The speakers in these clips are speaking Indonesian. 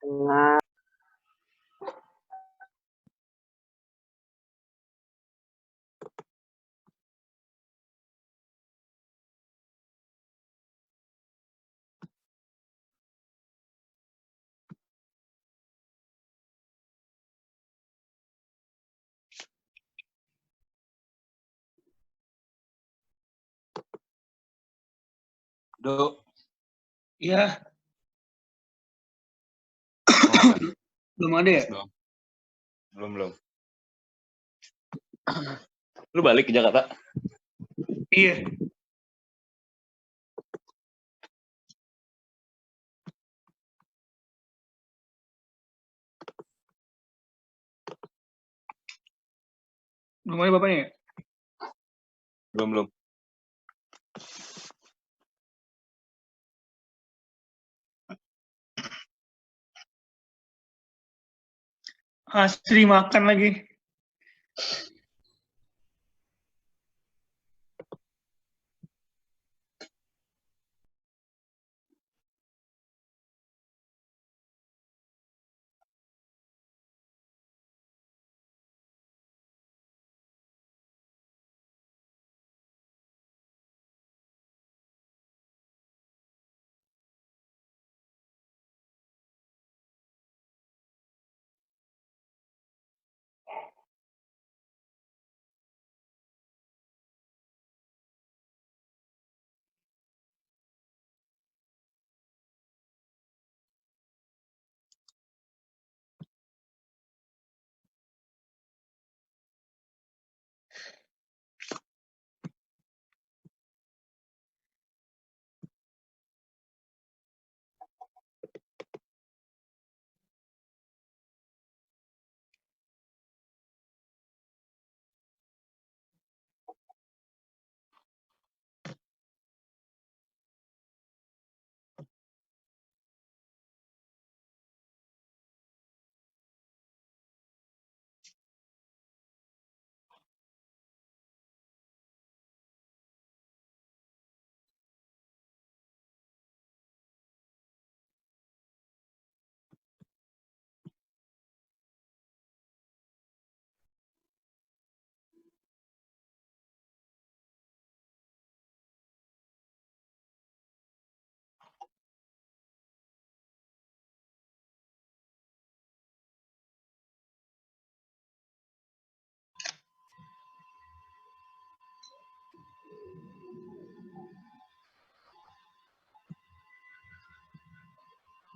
Tengah. Do. Iya. Belum ada ya? Belum. Lu balik ke Jakarta? Iya. Belum ada bapaknya ya? Belum. Asri makan lagi.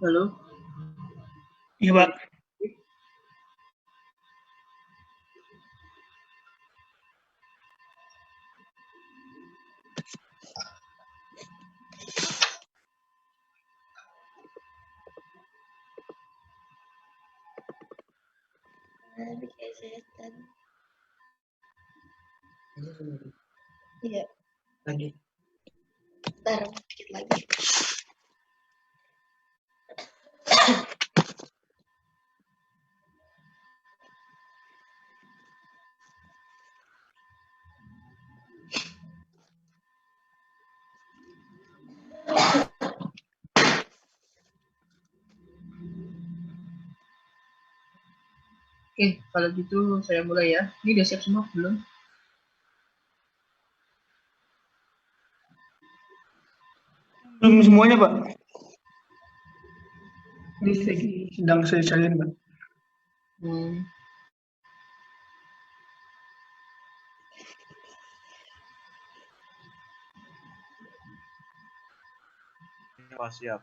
Halo? Iya, Pak. Lebih kayak setan. Iya. Lagi. Ntar dikit lagi. Oke, kalau gitu saya mulai ya. Ini udah siap semua belum? Belum semuanya, Pak. Ini sedang saya cariin, Pak. Oh, siap.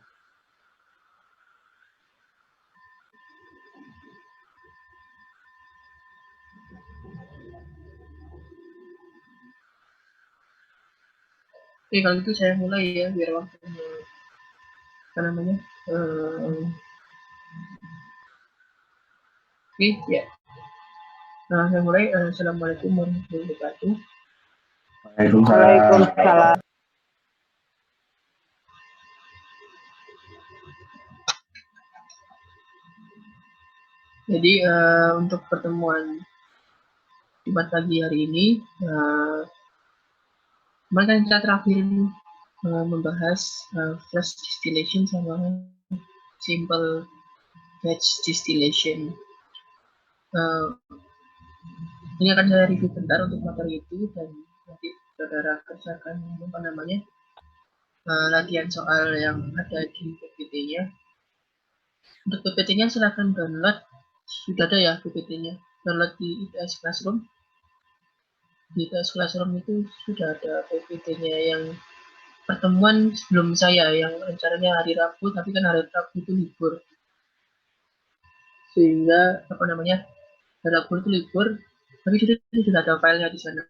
Oke, kalau gitu saya mulai ya, biar waktunya apa namanya? Oke, ya. Nah, saya mulai. Assalamualaikum warahmatullahi wabarakatuh. Waalaikumsalam. Jadi untuk pertemuan Jumat pagi hari ini, kemarin kan kita terakhir membahas flash distillation sama simple batch distillation. Ini akan saya review bentar untuk materi itu, dan nanti saudara kerjakan apa namanya latihan soal yang ada di PPT-nya. Untuk PPT-nya silahkan download, sudah ada ya PPT-nya, download di IPS Classroom. Di IPS Classroom itu sudah ada PPT-nya yang pertemuan sebelum saya, yang rencananya hari Rabu, tapi kan hari Rabu itu libur, sehingga apa namanya hari Rabu itu libur, tapi sudah ada filenya di sana,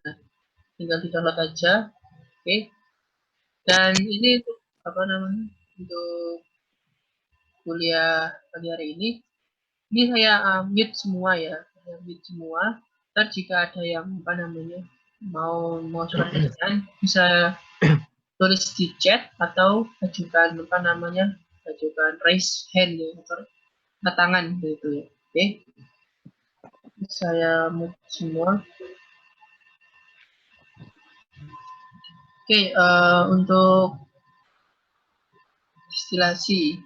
tinggal di download aja. Oke. Dan ini untuk apa namanya untuk kuliah pagi hari ini saya mute semua ya, saya mute semua. Ntar jika ada yang apa namanya mau surat pertanyaan bisa tulis di chat atau ajukan apa namanya raise hand ya, atau tangan gitu ya. Oke, saya mute semua. Oke, untuk distilasi.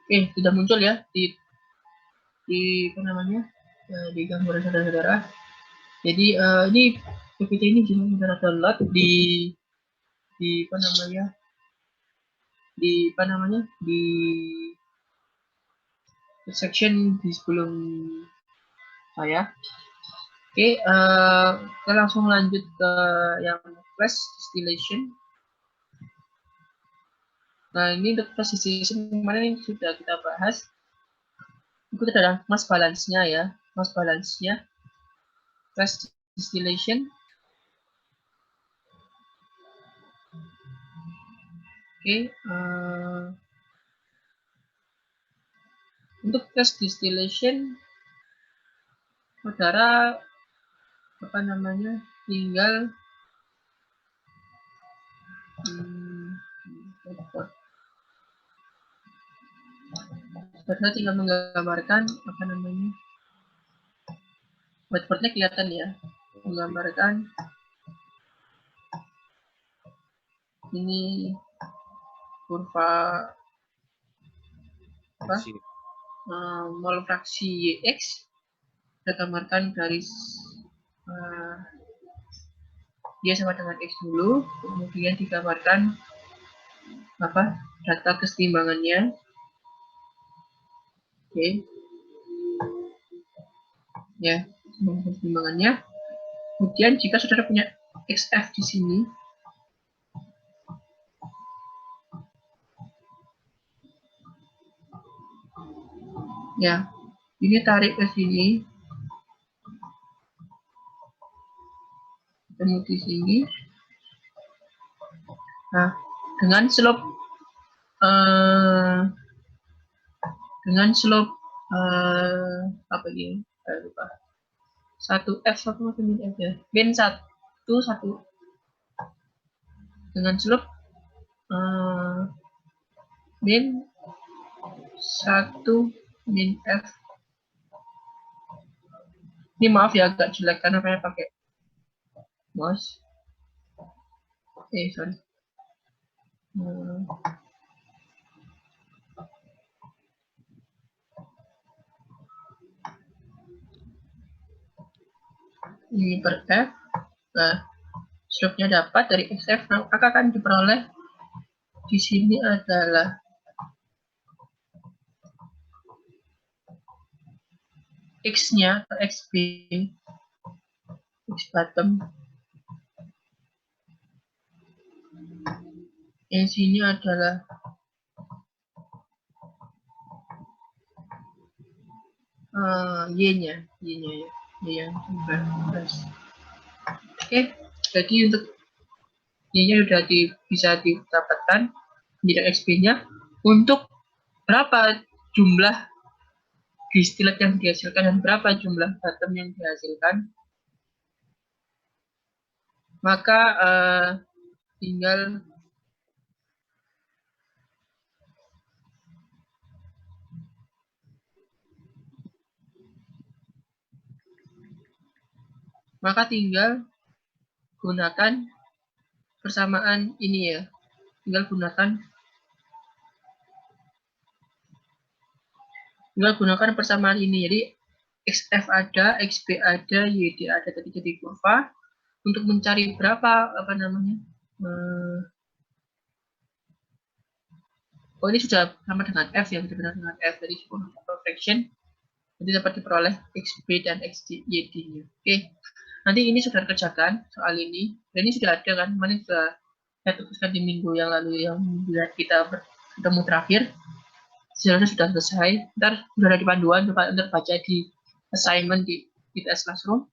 Oke, sudah muncul ya di apa namanya di gambaran saudara-saudara. Jadi ini PPT ini juga saudara download di apa namanya di section di sebelum saya. Oke, kita langsung lanjut ke yang flash distillation. Nah, ini untuk flash distillation kemarin ini sudah kita bahas. Itu adalah mass balance-nya ya, mass balance-nya flash distillation. Oke, untuk flash distillation saudara apa namanya tinggal saudara tinggal menggambarkan apa namanya whiteboardnya kelihatan ya, menggambarkan ini kurva apa mol fraksi YX, kita gambarkan garis dia sama dengan X dulu, kemudian digambarkan apa data keseimbangannya. Oke, ya keseimbangannya. Kemudian jika saudara punya XF di sini, ya ini tarik ke sini, ketemu di sini. Nah, dengan slope apa ini? Lupa. 1F apa min F ya? Min 1 dengan slope min 1 min F. Ini maaf ya agak jelek karena saya pakai mouse. Sorry. Ini per F. Nah, slope-nya dapat dari SF, maka akan diperoleh di sini adalah X-nya atau XB, X bottom Isinya adalah Y-nya ya, Y yang 19. Oke, jadi untuk Y-nya sudah bisa didapatkan menjadi XP-nya. Untuk berapa jumlah distilat yang dihasilkan dan berapa jumlah atom yang dihasilkan, maka tinggal gunakan persamaan ini ya. Tinggal gunakan persamaan ini. Jadi XF ada, XB ada, YD ada, tadi jadi kurva. Untuk mencari berapa ini sudah sama dengan F ya, benar-benar dengan F dari fraction. Jadi dapat diperoleh XB dan XYD-nya. Oke. Nanti ini sudah kerjakan soal ini. Dan ini sudah ada kan, kemarin sudah saya tuliskan di minggu yang lalu yang kita bertemu terakhir. Sebenarnya sudah selesai. Ntar sudah ada di panduan, ntar baca di assignment di ITS Classroom.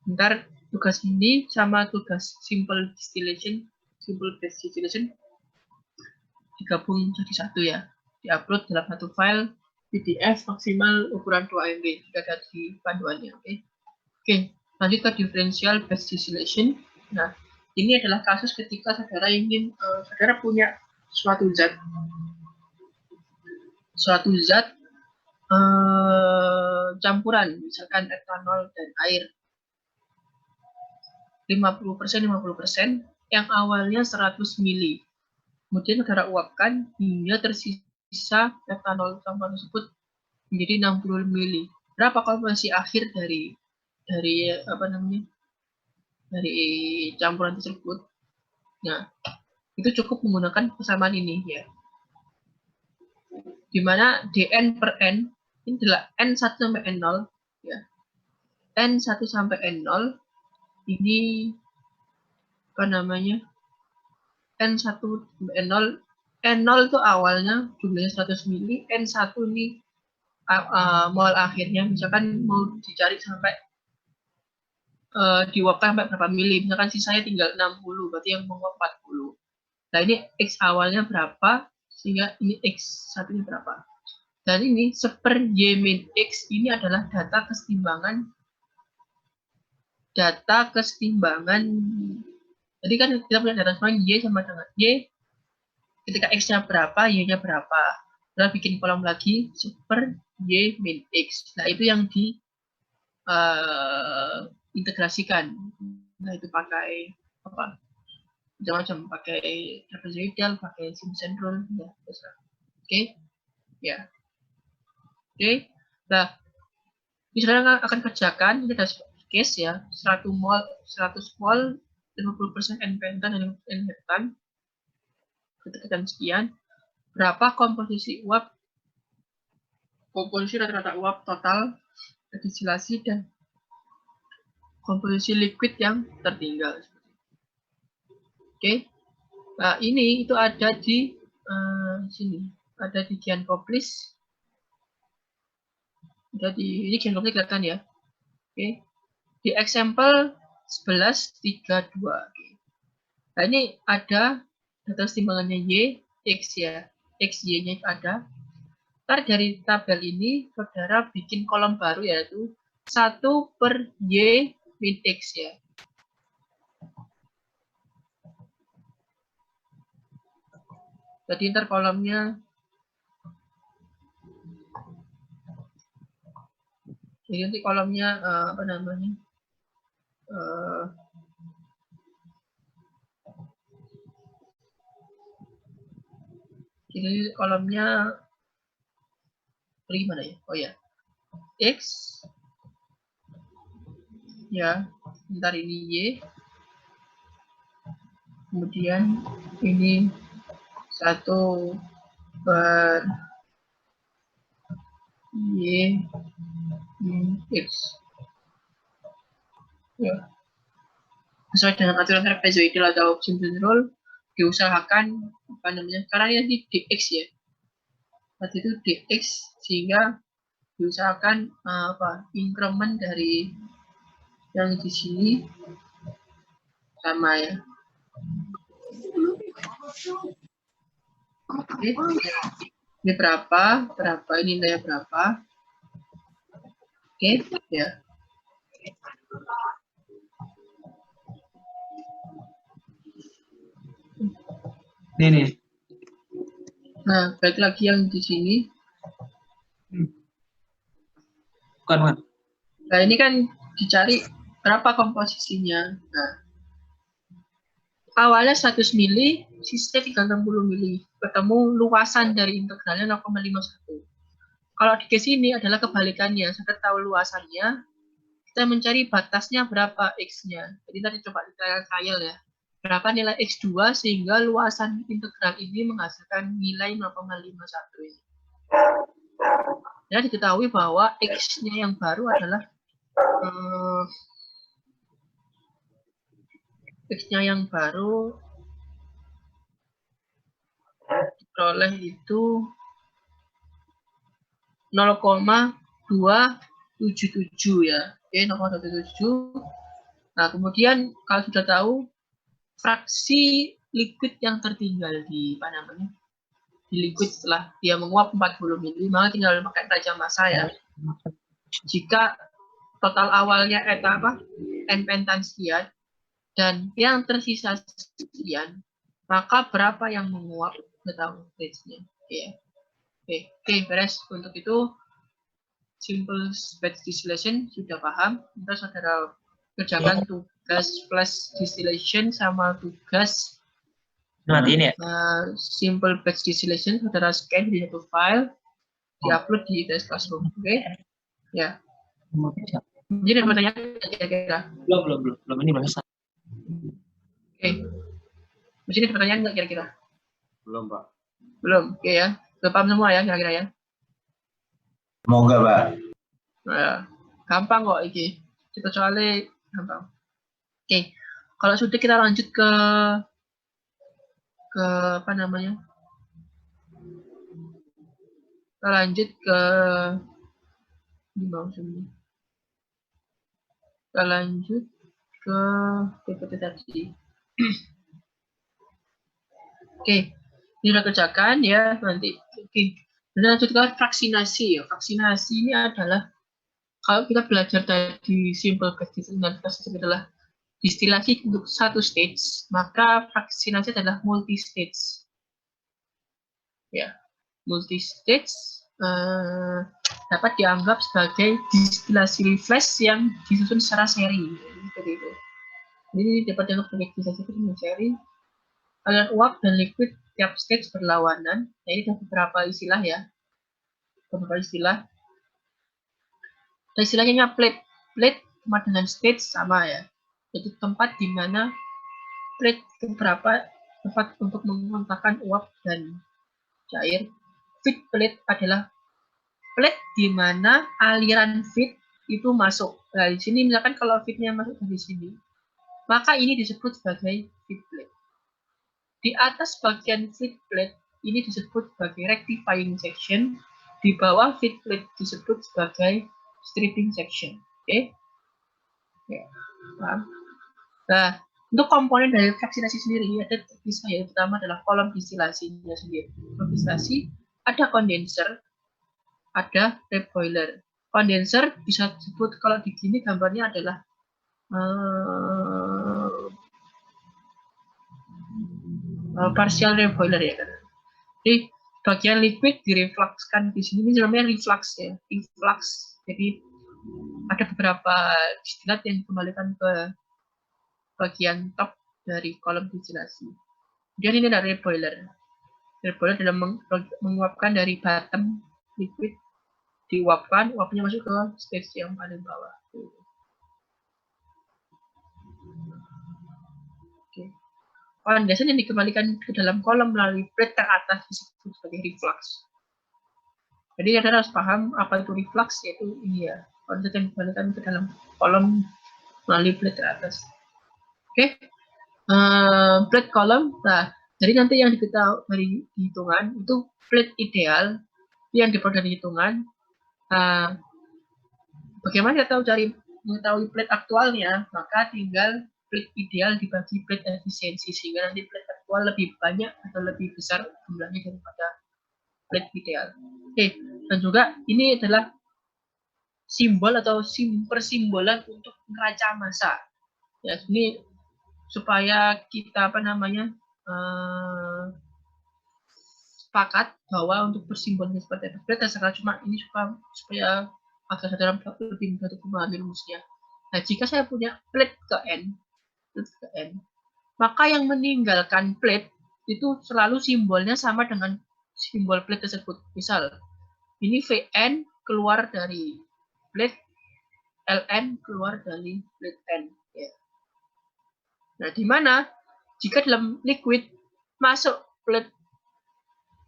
Ntar tugas ini sama tugas simple base distillation digabung jadi satu ya. Diupload dalam satu file PDF maksimal ukuran 2 MB. Sudah ada di panduannya. Oke, lanjut ke differential base distillation. Nah, ini adalah kasus ketika saudara ingin saudara punya suatu zat campuran, misalkan etanol dan air 50% yang awalnya 100 mili. Kemudian saudara uapkan hingga tersisa etanol campuran tersebut menjadi 60 mili. Berapa komposisi akhir dari campuran tersebut? Nah, itu cukup menggunakan persamaan ini ya. Di mana dn per n ini adalah n1 sampai n0 ya. N1 sampai n0 ini N1 sampai N0. N0 itu awalnya jumlahnya 100 mili, N1 ini mol akhirnya, misalkan mau dicari sampai diuapkan sampai berapa mili, misalkan sisanya tinggal 60, berarti yang menguap 40. Nah ini X awalnya berapa, sehingga ini X1 nya berapa. Dan ini seper Y min X ini adalah data kesetimbangan. Jadi kan kita punya data kesetimbangan Y sama dengan Y. Ketika X-nya berapa, Y-nya berapa. Lalu bikin kolom lagi, super Y min X. Nah, itu yang integrasikan. Nah, itu pakai apa? Macam-macam, pakai trapezoidal, pakai Simpson rule, ya, terserah. Oke? Ya. Oke. Nah, ini saudara akan kerjakan, ini ada case ya, 100 mol, 50% N-pentan dan N-heptan. Ketekan sekian, berapa komposisi rata-rata uap total, destilasi, dan komposisi liquid yang tertinggal. Oke. Nah, ini itu ada di sini, ada di Giancoplis. Ini Giancoplis kelihatan ya. Oke. Di example 11.32. Nah, ini ada data timbangannya Y, X ya. X, Y-nya ada. Ntar dari tabel ini, saudara bikin kolom baru yaitu 1 per Y min X ya. Jadi ntar kolomnya, jadi nanti kolomnya jadi kolomnya gimana ya? Oh ya, X ya, ntar ini Y, kemudian ini 1 per Y min X ya, sesuai dengan aturan trapezoidal atau Simpson rule. diusahakan apa namanya, karena ini dx ya, tadi itu dx, sehingga diusahakan increment dari yang di sini sama ya. Oke, ini berapa, ini nilainya berapa. Oke, ya. Ini. Nah, balik lagi yang di sini. Bukan, Pak. Nah, ini kan dicari berapa komposisinya. Nah, awalnya 100 mili, sisanya 360 mili. Ketemu luasan dari integralnya 0,51. Kalau di case ini adalah kebalikannya. Sudah tahu luasannya, kita mencari batasnya berapa X-nya. Jadi tadi coba kita trial ya. Berapa nilai X2 sehingga luasan integral ini menghasilkan nilai 0,51 ini. Ya, diketahui bahwa X-nya yang baru adalah X-nya yang baru diperoleh itu 0,277 ya. Oke, 0,277. Nah, kemudian kalau sudah tahu fraksi liquid yang tertinggal di liquid setelah dia menguap 40 mili, maka tinggal pakai tajam massa ya. Jika total awalnya n pentan sekian dan yang tersisa sekian, maka berapa yang menguap? Sudah tahu rate-nya. Oke, beres. Untuk itu simple batch distillation sudah paham. Kita saudara kerjakan tugas flash distillation sama tugas ini ya? Simple batch distillation. Saudara scan di satu file, diupload di ITS Classroom. Oke? Ya. Jadi ada pertanyaan kira-kira? Belum. Ini belum selesai. Oke. Di sini ada pertanyaan nggak kira-kira? Belum, Pak. Belum. Oke ya. Sudah paham semua ya kira-kira ya? Semoga, Pak. Nah, gampang kok ini. Kita soalnya gampang. Oke. Kalau sudah kita lanjut ke apa namanya? Kita lanjut ke sini. Kita lanjut ke PPT tadi. Oke. Ini sudah kerjakan ya nanti. Oke. Dan lanjut ke vaksinasi ya. Vaksinasi ini adalah kalau kita belajar tadi simple batch distillation adalah distilasi untuk satu stage, maka vaksinasi adalah multi stage. Ya, multi stage dapat dianggap sebagai distilasi refresh yang disusun secara seri. Seperti itu. Jadi dapat dianggap sebagai distilasi dengan seri. Aliran uap dan liquid tiap stage berlawanan. Nah, ini ada beberapa istilah ya. Beberapa istilah. Dan istilahnya plate. Plate sama dengan stage sama ya. Itu tempat di mana plate beberapa tempat untuk mengontakkan uap dan cair. Feed plate adalah plate di mana aliran feed itu masuk. Nah, di sini misalkan kalau feednya masuk dari sini, maka ini disebut sebagai feed plate. Di atas bagian feed plate ini disebut sebagai rectifying section. Di bawah feed plate disebut sebagai stripping section. Oke? Ya, paham? Nah, untuk komponen dari vaksinasi sendiri ada terpisah ya. Pertama adalah kolom distilasinya sendiri. Kolom distilasi ada kondenser, ada reboiler. Kondenser bisa disebut kalau di sini gambarnya adalah partial reboiler ya kan. Jadi bagian liquid direfluxkan di sini, ini namanya reflux ya, reflux. Jadi ada beberapa distilat yang dikembalikan ke bagian top dari kolom distilasi. Kemudian ini ada reboiler. Reboiler dalam menguapkan dari bottom liquid, diuapkan, uapnya masuk ke stage yang paling bawah. Oke. Kondensan yang dikembalikan ke dalam kolom melalui plate teratas disebut sebagai reflux. Jadi kita harus paham apa itu reflux, yaitu ini ya, kondensan yang dikembalikan ke dalam kolom melalui plate teratas. Oke. Plate kolom. Nah, Jadi nanti yang diketahui dari hitungan itu plate ideal yang diperoleh dari hitungan. Bagaimana kita tahu mengetahui plate aktualnya? Maka tinggal plate ideal dibagi plate efisiensi sehingga nanti plate aktual lebih banyak atau lebih besar jumlahnya daripada plate ideal. Oke, dan juga ini adalah simbol atau persimbolan untuk neraca massa. Ya, ini supaya kita sepakat bahwa untuk bersimbolnya seperti apa. Terserah, cuma ini supaya agar dalam lebih mudah untuk memahami rumusnya. Nah, jika saya punya plate ke N, maka yang meninggalkan plate itu selalu simbolnya sama dengan simbol plate tersebut. Misal, ini Vn keluar dari plate, Ln keluar dari plate N. Ya. Nah, di mana jika dalam liquid masuk plate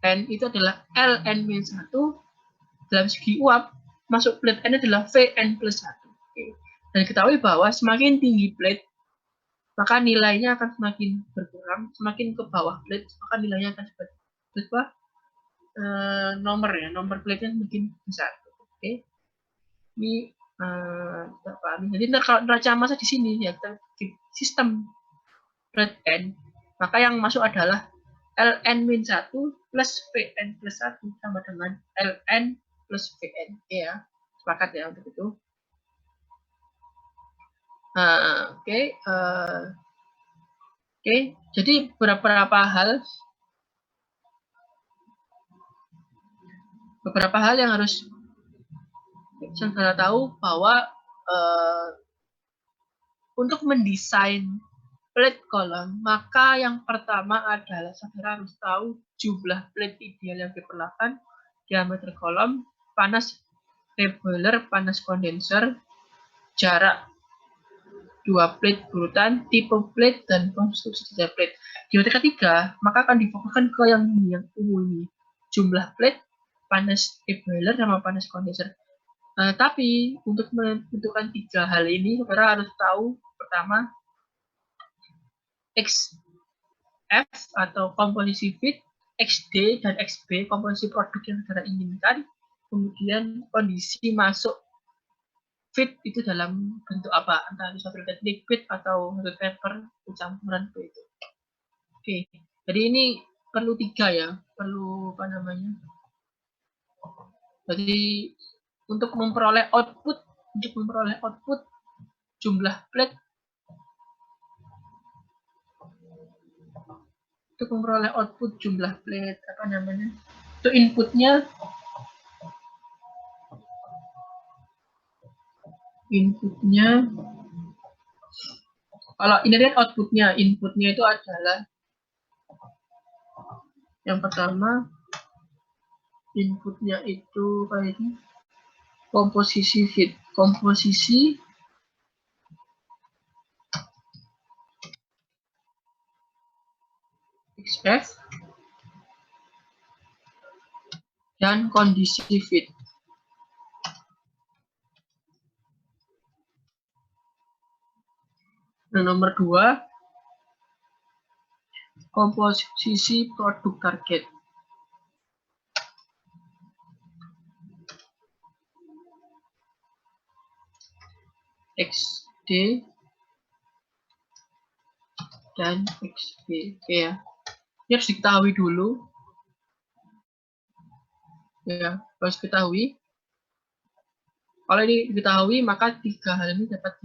N itu adalah Ln-1, dalam segi uap masuk plate N adalah Vn plus 1. Oke. Dan ketahui bahwa semakin tinggi plate, maka nilainya akan semakin berkurang, semakin ke bawah plate, maka nilainya akan berubah. Nomor plate-nya semakin besar. Oke. Ini kita pahami. Jadi kalau neraca massa di sini ya di sistem plate N, maka yang masuk adalah Ln-1 plus Vn plus 1 sama dengan Ln plus Vn. Ya, sepakat ya untuk itu. Oke, jadi beberapa hal yang harus saudara tahu bahwa untuk mendesain plate column, maka yang pertama adalah saudara harus tahu jumlah plate ideal yang diperlukan, diameter kolom, panas boiler, panas kondenser, jarak dua plate berurutan, tipe plate, dan konstruksi setiap plate. Di materi ketiga, maka akan difokuskan ke yang ungu ini, jumlah plate, panas boiler, sama panas kondenser. Tapi untuk menentukan tiga hal ini, saudara harus tahu pertama XF atau komposisi feed, XD dan XB komposisi produk yang saudara inginkan, kemudian kondisi masuk feed itu dalam bentuk apa, entah solid liquid atau vapor campuran itu. Oke, jadi ini perlu tiga ya, perlu jadi untuk memperoleh output jumlah plate, untuk memperoleh output jumlah plate itu inputnya kalau ini lihat outputnya itu adalah yang pertama inputnya itu kayak ini, komposisi feed, komposisi XF dan kondisi feed. Nah, nomor 2 komposisi produk target. XD dan XB. Oke ya. Ini harus diketahui dulu. Ya, harus diketahui. Kalau ini diketahui, maka tiga hal ini dapat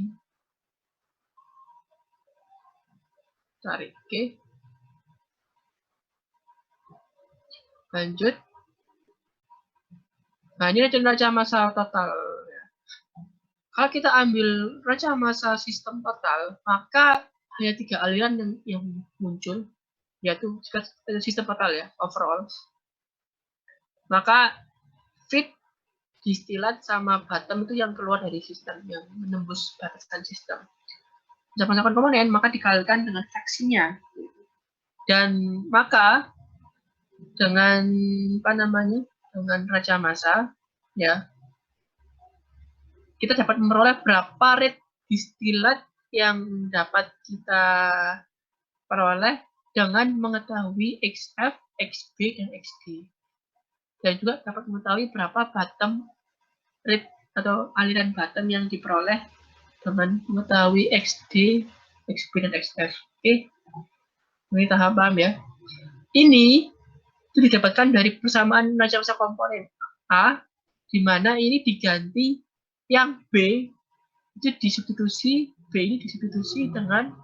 dicari. Oke. Lanjut. Nah, ini neraca massa total. Kalau kita ambil neraca massa sistem total, maka hanya 3 aliran yang muncul, yaitu sistem total ya, overall. Maka feed, distilat, sama bottom itu yang keluar dari sistem, yang menembus batasan sistem. Sama-sama komponen, maka dikalikan dengan fraksinya. Dan maka dengan dengan neraca massa, ya, kita dapat memperoleh berapa rate distilat yang dapat kita peroleh dengan mengetahui XF, XB, dan XD. Dan juga dapat mengetahui berapa bottom rate atau aliran bottom yang diperoleh dengan mengetahui XD, XB, dan XF. Oke, ini tahap paham ya. Ini itu didapatkan dari persamaan neraca massa komponen A, di mana ini diganti yang B itu disubstitusi, B ini disubstitusi dengan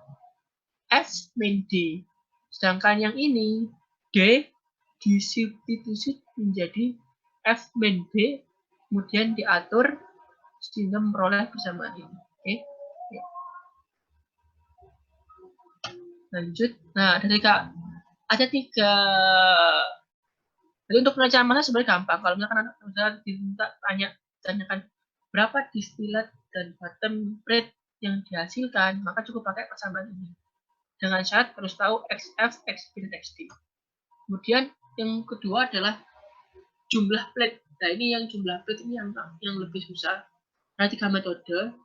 S min D. Sedangkan yang ini D disubstitusi menjadi F min B, kemudian diatur sehingga memperoleh persamaan ini. Oke. Lanjut. Nah, ada tiga. Jadi untuk neraca massa sebenarnya gampang. Kalau misalkan Anda diminta tanyakan berapa distilat dan bottom rate yang dihasilkan, maka cukup pakai persamaan ini. Dengan syarat harus tahu XF, XB, dan XD. Kemudian yang kedua adalah jumlah plate. Nah, ini yang jumlah plate ini yang lebih susah. Ada 3 metode,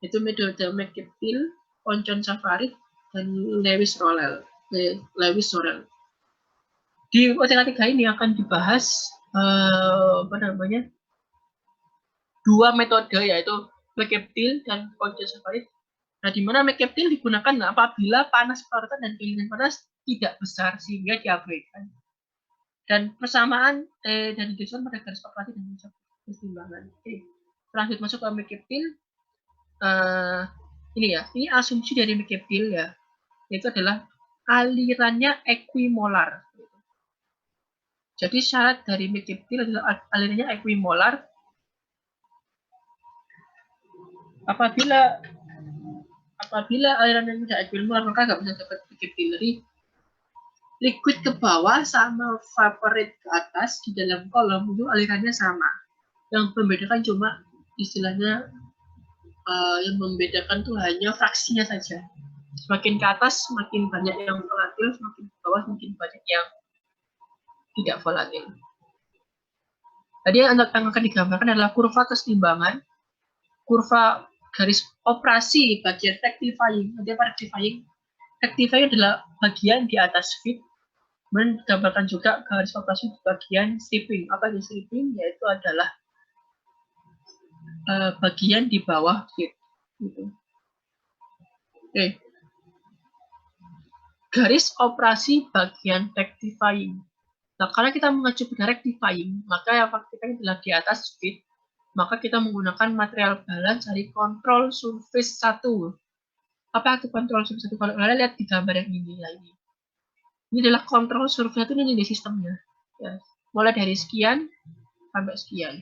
yaitu metode McCabe-Thiele, Oncon-Safarid, dan Lewis-Sorel. Di OTK 3 ini akan dibahas dua metode, yaitu McCabe-Thiele dan Oncon-Safarid. Nah, di mana McCabe-Thiele digunakan apabila panas parutan dan keinginan panas tidak besar sehingga diabaikan. Dan persamaan dari Dickson pada garis operasi dan keseimbangan. Oke. Lanjut masuk ke McCabe-Thiele. Ini asumsi dari McCabe-Thiele ya, yaitu adalah alirannya equimolar. Jadi syarat dari McCabe-Thiele adalah alirannya equimolar. Apabila aliran yang tidak equimolar, maka nggak bisa dapat McCabe-Thiele. Liquid ke bawah sama vapor rate ke atas di dalam kolom itu alirannya sama. Yang membedakan cuma istilahnya yang membedakan tuh hanya fraksinya saja. Semakin ke atas semakin banyak yang volatil, semakin ke bawah semakin banyak yang tidak volatil. Tadi yang akan digambarkan adalah kurva keseimbangan, kurva garis operasi bagian rectifying. Rectifying adalah bagian di atas feed. Kemudian digambarkan juga garis operasi di bagian stripping. Apa itu stripping? Yaitu adalah bagian di bawah feed. Gitu. Oke. Garis operasi bagian rectifying. Nah, karena kita mengacu pada rectifying, maka yang rectifying adalah di atas feed, maka kita menggunakan material balance dari control surface 1. Apa itu control surface 1? Kalau kalian lihat di gambar yang ini ya ini. Ini adalah control surface 1, ini sistemnya. Ya. Mulai dari sekian sampai sekian.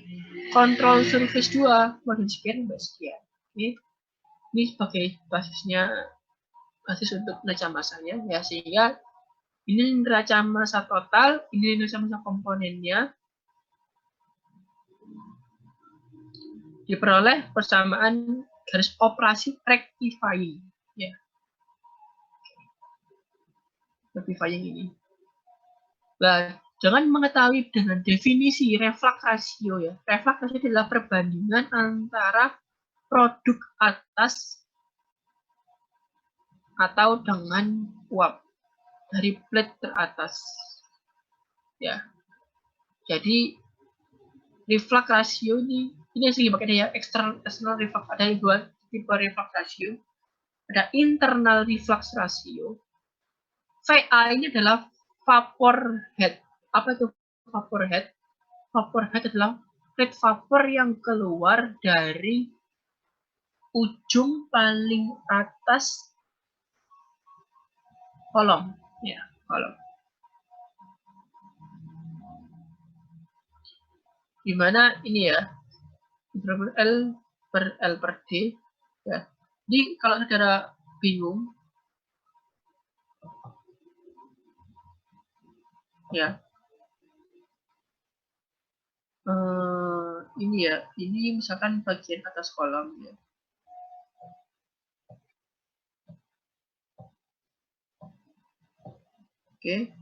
Control surface 2 mulai dari sekian sampai sekian. Ini sebagai basis untuk neraca massanya ya, sehingga ini neraca massa total, ini neraca massa komponennya diperoleh persamaan garis operasi rectifying ya. Rectifying ini. Nah, jangan mengetahui dengan definisi reflux ratio ya. Reflux ratio adalah perbandingan antara produk atas atau dengan uap dari plate teratas. Ya. Jadi reflux ratio ini sih makanya ya external reflux, ada dua tipe reflux ratio. Ada internal reflux ratio. VA ini adalah vapor head. Apa itu vapor head? Vapor head adalah rate vapor yang keluar dari ujung paling atas kolom. Ya, kolom. Dimana ini ya, L per D. Ya. Jadi kalau saudara bingung, ya, ini misalkan bagian atas kolom ya. Oke.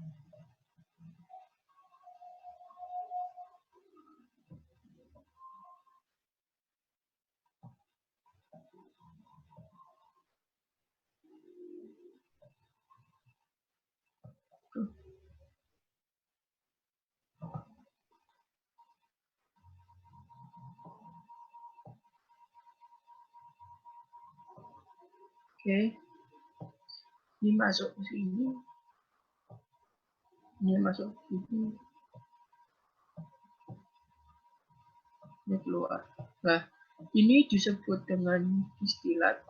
Oke. Ini masuk ke sini. Ini masuk ke sini. Ini keluar. Nah, ini disebut dengan distilat.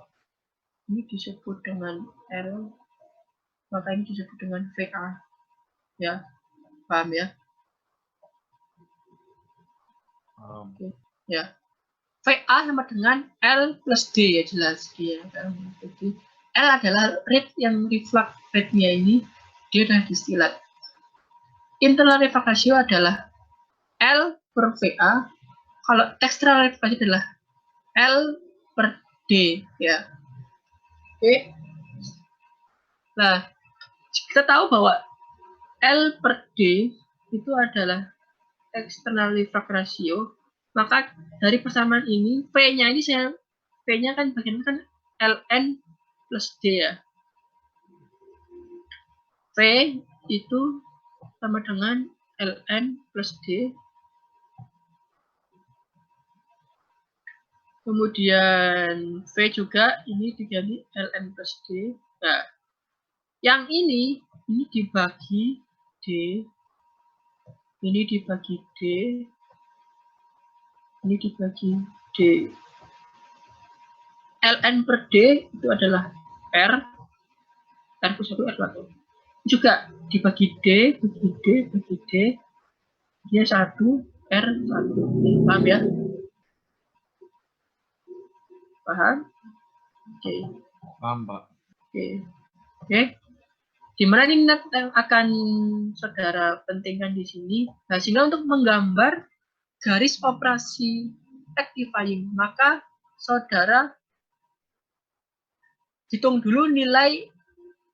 Ini disebut dengan L. Maka ini disebut dengan VA. Ya, paham ya? Oke. Ya. VA sama dengan L plus D ya, jelas dia. Jadi L adalah rate yang reflux rate-nya ini, dia adalah distilat. Internal reflux ratio adalah L per VA. Kalau external reflux ratio adalah L per D ya. Oke. Nah, kita tahu bahwa L per D itu adalah external reflux ratio. Maka dari persamaan ini, V-nya ini V-nya kan bagian kan Ln plus D ya. V itu sama dengan Ln plus D. Kemudian V juga ini diganti Ln plus D. Nah, yang ini dibagi D. Ini dibagi D. Ini dibagi D. Ln per D itu adalah R. R plus 1, R 1. Juga dibagi D, bagi D, bagi D. Dia 1, R 1. Paham ya? Paham? Oke. Paham, Pak. Oke. Oke. Dimana ini yang akan saudara pentingkan di sini? Nah, sehingga untuk menggambar garis operasi rectifying, maka saudara hitung dulu nilai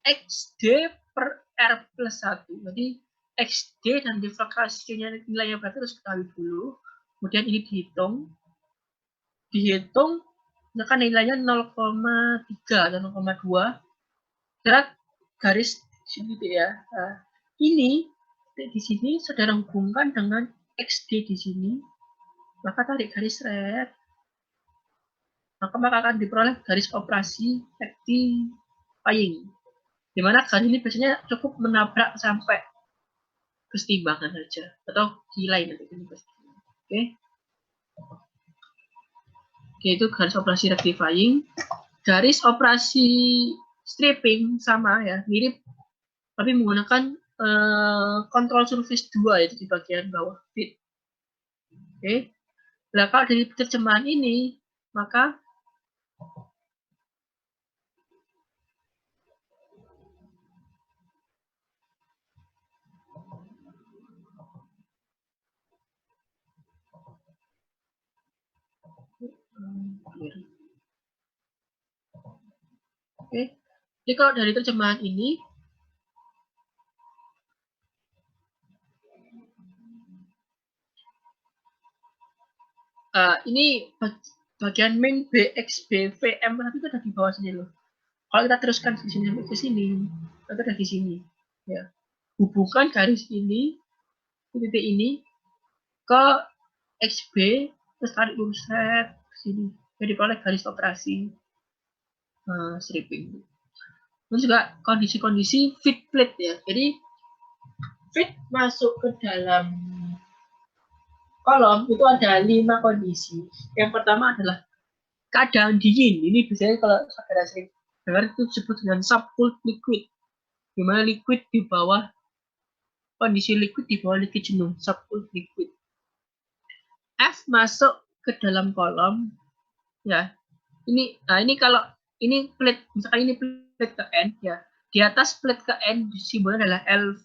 XD per R plus 1. Jadi XD dan reflux ratio-nya nilainya berarti harus ketahui dulu. Kemudian ini dihitung. Maka nilainya 0,3 atau 0,2. Gerak garis sini ya. Nah, ini di sini saudara hubungkan dengan XD di sini. Maka tarik garis red. Maka akan diperoleh garis operasi rectifying. Di mana garis ini biasanya cukup menabrak sampai kesetimbangan saja atau nilai nanti. Oke. Oke, itu garis operasi rectifying. Garis operasi stripping sama ya, mirip tapi menggunakan control surface 2 yaitu di bagian bawah fit. Oke. Nah, kalau dari terjemahan ini maka oke. Jadi kalau dari terjemahan ini ini bagian main BXB VM tapi itu ada di bawah sini loh. Kalau kita teruskan di sini sampai ke sini, itu ada di sini. Ya, hubungkan garis ini, titik ini ke XB, terus tarik lurus set ke sini. Jadi oleh garis operasi stripping. Terus juga kondisi-kondisi fit plate ya. Jadi fit masuk ke dalam kolom itu ada 5 kondisi. Yang pertama adalah keadaan dingin. Ini biasanya kalau saudara sering dengar itu disebut dengan subcooled liquid. Di mana liquid di bawah kondisi liquid di bawah liquid jenuh, subcooled liquid. F masuk ke dalam kolom ya. Ini kalau ini plate, misalkan ini plate ke N ya. Di atas plate ke N simbolnya adalah LV.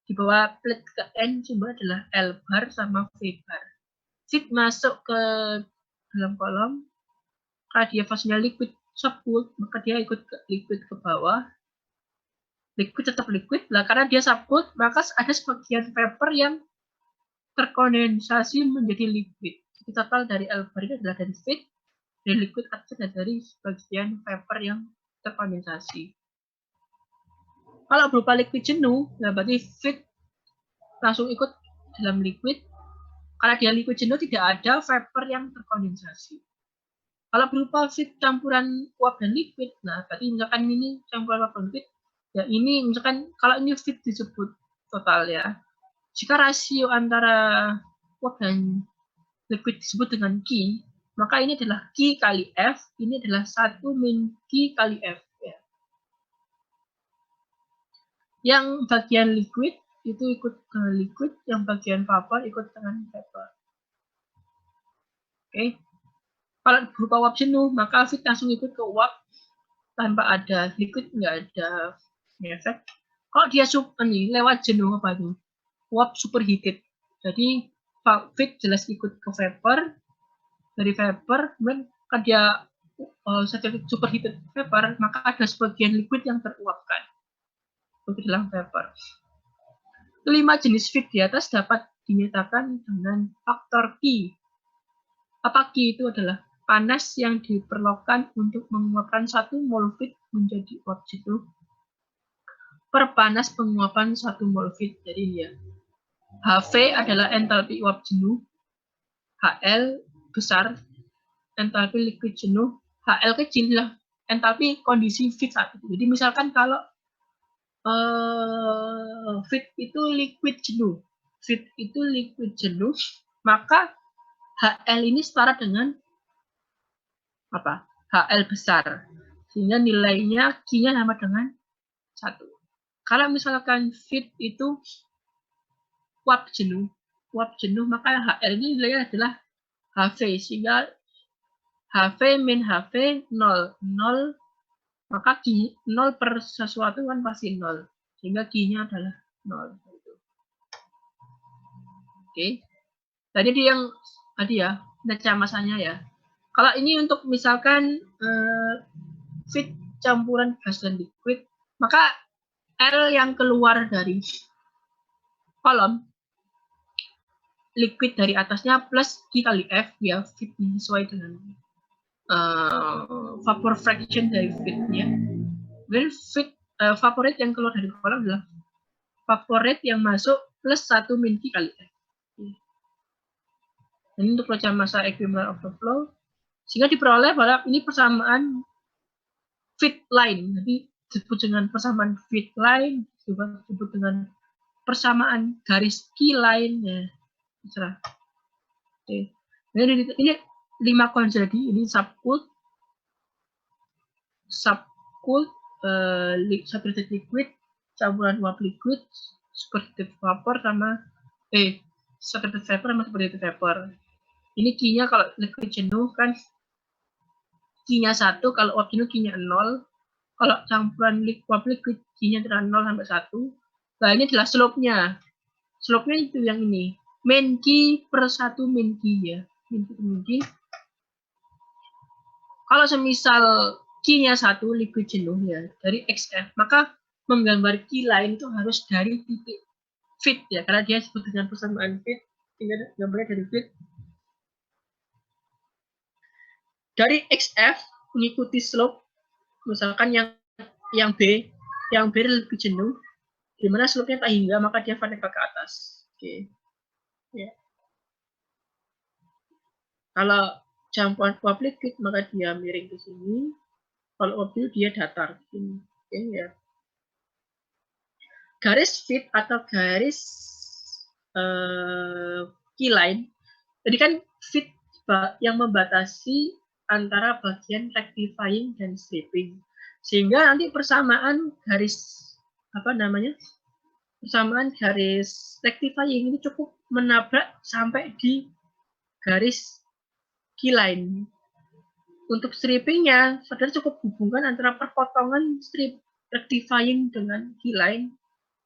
Di bawah plate ke N simbolnya adalah L bar sama V bar. Fit masuk ke dalam kolom. Kalau dia fasenya liquid subcooled, maka dia ikut ke liquid ke bawah. Liquid tetap liquid. Lah karena dia subcooled, maka ada sebagian vapor yang terkondensasi menjadi liquid. Jadi total dari L bar ini adalah dari fit, dari liquid atau dari sebagian vapor yang terkondensasi. Kalau berupa liquid jenuh, nah berarti fit langsung ikut dalam liquid. Karena dia liquid jenuh tidak ada vapor yang terkondensasi. Kalau berupa feed campuran uap dan liquid, nah tadi misalkan ini campuran uap dan liquid, ya ini misalkan kalau ini feed disebut total ya. Jika rasio antara uap dan liquid disebut dengan Q, maka ini adalah Q kali F, ini adalah 1 min Q kali F. Ya. Yang bagian liquid itu ikut ke liquid, yang bagian vapor ikut dengan vapor. Oke. Kalau berupa uap jenuh, maka feed langsung ikut ke uap tanpa ada liquid, nggak ada efek. Kalau dia lewat jenuh apa itu? Uap superheated. Jadi feed jelas ikut ke vapor, dari vapor, kemudian kan dia superheated vapor, maka ada sebagian liquid yang teruapkan ke dalam vapor. Kelima jenis feed di atas dapat dinyatakan dengan faktor Q. Apa Q itu adalah panas yang diperlukan untuk menguapkan 1 mol feed menjadi uap jenuh per panas penguapan 1 mol feed. Jadi ya, HV adalah entalpi uap jenuh, HL besar, entalpi liquid jenuh, HL kecil lah, entalpi kondisi feed saat itu. Jadi misalkan kalau feed itu liquid jenuh, maka HL ini setara dengan apa? HL besar. Sehingga nilainya Q-nya sama dengan 1. Kalau misalkan feed itu uap jenuh, maka HL ini nilainya adalah HV. Sehingga HV min HV 0. Maka Q 0 per sesuatu kan pasti 0. Sehingga Q-nya adalah 0. Oke. Tadi ya, baca masanya ya. Kalau ini untuk misalkan feed campuran gas dan liquid, maka L yang keluar dari kolom liquid dari atasnya plus Q kali F ya, feed sesuai dengan vapor fraction dari feednya. Well, feed vapor rate yang keluar dari kolom adalah vapor rate yang masuk plus 1 min Q kali F. Ini untuk baca masa equivalent of the flow, sehingga diperoleh bahwa ini persamaan feed line. Jadi disebut dengan persamaan feed line, juga disebut dengan persamaan garis key line ya. Terserah. Oke. Ini 5 konsumsi, ini subcooled, superheated liquid, campuran uap liquid, superheated vapor sama superheated vapor sama superheated vapor. Ini Q-nya kalau liquid jenuh kan Q-nya 1, kalau uap jenuh Q-nya 0. Kalau campuran uap liquid Q-nya antara 0 sampai 1. Nah, ini adalah slope-nya. Slope-nya itu yang ini. Min Q per 1 min Q ya. Min Q per min Q. Kalau semisal Q-nya 1 liquid jenuh ya, dari XF, maka menggambar Q lain itu harus dari titik feed ya, karena dia disebut dengan persamaan feed, sehingga gambarnya dari feed. Dari XF mengikuti slope, misalkan yang B lebih jenuh, di mana slope-nya tak hingga, maka dia vertikal ke atas. Oke. Ya. Kalau campuran uap liquid, maka dia miring ke sini. Kalau uap jenuh dia datar. Oke, ya. Garis feed atau garis key line, jadi kan feed yang membatasi antara bagian rectifying dan stripping, sehingga nanti persamaan garis persamaan garis rectifying ini cukup menabrak sampai di garis key line. Untuk strippingnya, saudara cukup hubungkan antara perpotongan strip rectifying dengan key line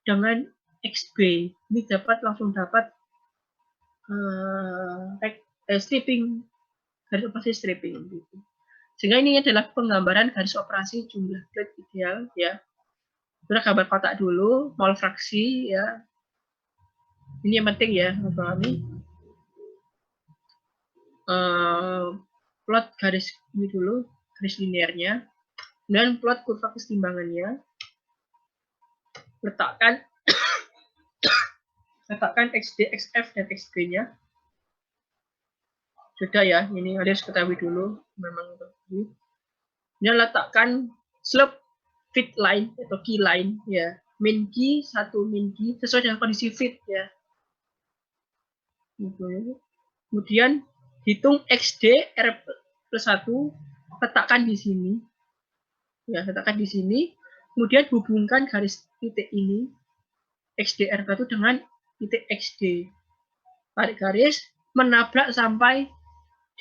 dengan XB. Ini langsung dapat stripping, garis operasi stripping gitu. Sehingga ini adalah penggambaran garis operasi jumlah plate ideal ya. Sudah gambar kotak dulu, mol fraksi ya. Ini yang penting ya, memahami. Plot garis ini dulu, garis linearnya. Kemudian plot kurva kesetimbangannya. Letakkan XD, XF dan XB-nya. beda ya. Ini harus ketahui dulu. Memang ini letakkan slope fit line atau key line ya. Min key, satu min key sesuai dengan kondisi fit ya. Kemudian hitung XD R plus 1, letakkan di sini. Ya, letakkan di sini. Kemudian hubungkan garis titik ini XDR1 dengan titik XD. Tarik garis, menabrak sampai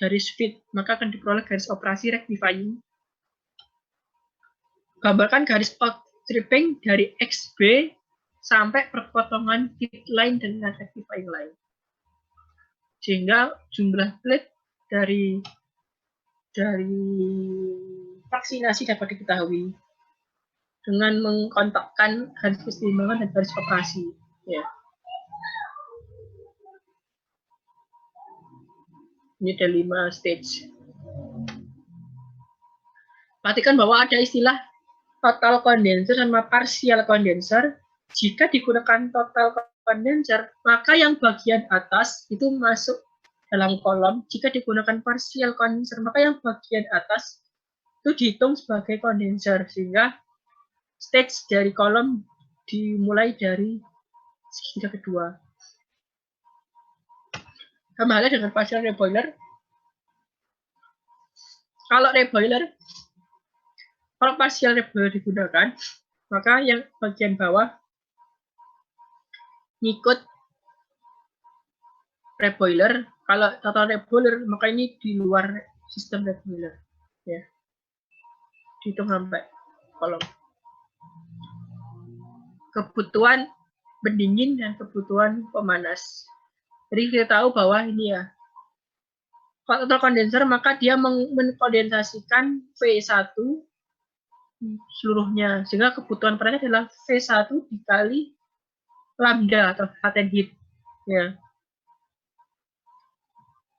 garis fit, maka akan diperoleh garis operasi rectifying. Gambarkan garis outstripping dari XB sampai perpotongan fit line dengan rectifying line. Sehingga jumlah plate dari vaksinasi dapat diketahui dengan mengkontakkan garis keseimbangan dan garis operasi. Ya. Ini ada 5 stage. Perhatikan bahwa ada istilah total condenser sama partial condenser. Jika digunakan total condenser, maka yang bagian atas itu masuk dalam kolom. Jika digunakan partial condenser, maka yang bagian atas itu dihitung sebagai condenser. Sehingga stage dari kolom dimulai dari segitiga kedua. Sama halnya dengan partial reboiler. Kalau partial reboiler digunakan, maka yang bagian bawah ngikut reboiler. Kalau total reboiler, maka ini di luar sistem reboiler. Ya. Dihitung sampai kolom. Kebutuhan pendingin dan kebutuhan pemanas. Jadi kita tahu bahwa ini ya, kalau total kondenser maka dia mengkondensasikan V1 seluruhnya, sehingga kebutuhan panasnya adalah V1 dikali lambda atau latent heat. Ya.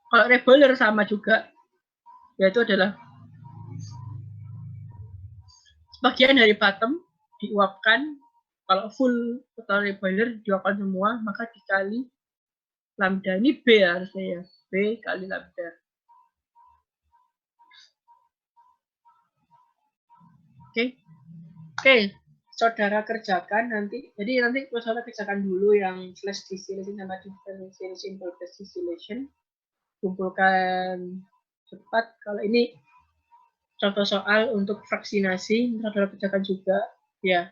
Kalau reboiler sama juga, yaitu adalah sebagian dari bottom diuapkan. Kalau full total reboiler diuapkan semua, maka dikali lambda. Ini B harusnya ya. B kali lambda. Oke. Saudara kerjakan nanti. Jadi nanti saudara kerjakan dulu yang flash distillation sama differentiation flash distillation. Kumpulkan cepat. Kalau ini contoh soal untuk vaksinasi, saudara kerjakan juga. Ya.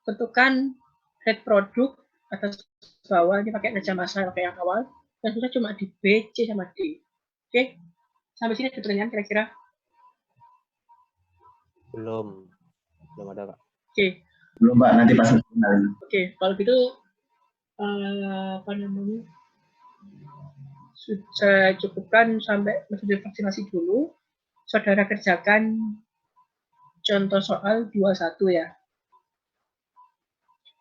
Tentukan head product atas bawah, ini pakai meja massa pakai yang awal, dan susah cuma di B, C, sama D. Oke, sampai sini ada pertanyaan kira-kira? Belum ada, Pak. Oke. Belum, Pak. Nanti pas final. Oke, kalau gitu apa namanya? Saya cukupkan sampai metode vaksinasi dulu. Saudara kerjakan contoh soal 21 ya.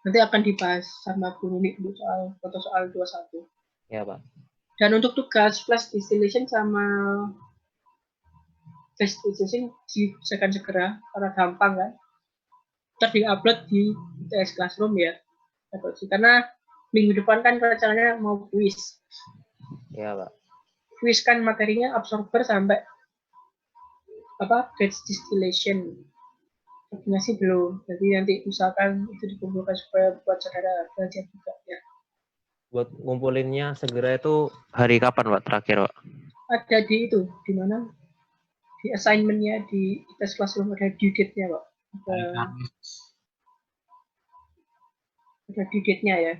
Nanti akan dibahas sama Bu Nuni untuk contoh soal 21. Ya, Pak. Dan untuk tugas flash distillation sama flash distillation diselesaikan segera karena gampang kan. Ntar di-upload di ITS Classroom ya. Karena minggu depan kan rencananya mau quiz. Ya, Pak. Quiz kan materinya absorber sampai batch distillation. Vaksinasi belum. Jadi nanti usahakan itu dikumpulkan supaya buat saudara belajar juga ya. Buat ngumpulinnya segera itu hari kapan, Pak, terakhir, Pak? Ada di itu, di mana? Di assignment-nya di tes classroom ada due date-nya, Pak. Ada due date-nya ya.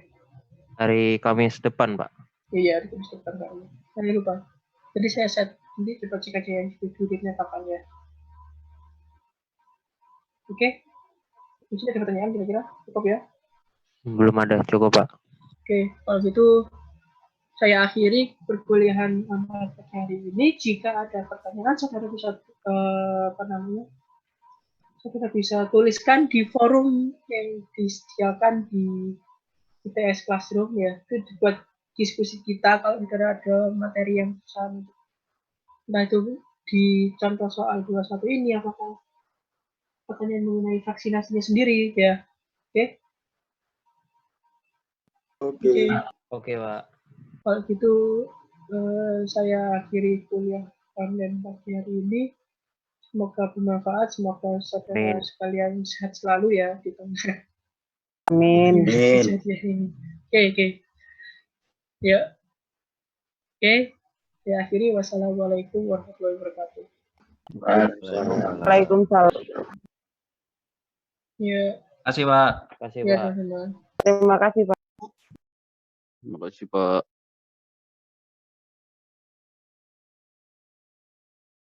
Hari Kamis depan, Pak. Iya, hari Kamis depan, Pak. Saya lupa. Jadi saya set, nanti coba cek aja yang due date-nya kapan ya. Oke. Di sini ada pertanyaan kira-kira? Cukup ya? Belum ada, cukup, Pak. Oke, kalau gitu saya akhiri perkuliahan hari ini. Jika ada pertanyaan, saudara bisa saudara bisa tuliskan di forum yang disediakan di ITS Classroom ya. Itu buat diskusi kita kalau saudara ada materi yang susah. Nah itu di contoh soal 21 ini apakah pertanyaan mengenai vaksinasinya sendiri ya. Oke. Oke, Pak. Kalau gitu saya akhiri kuliah online pagi hari ini. Semoga bermanfaat, semoga saudara Amin. sekalian sehat selalu ya di tengah Amin. kejadian ini. Oke. Ya. Oke. Ya akhiri, wassalamualaikum warahmatullahi wabarakatuh. Waalaikumsalam. Ya, Terima kasih, Pak. Terima kasih, ya Pak. teman-teman. Terima kasih, Pak. Terima kasih Pak.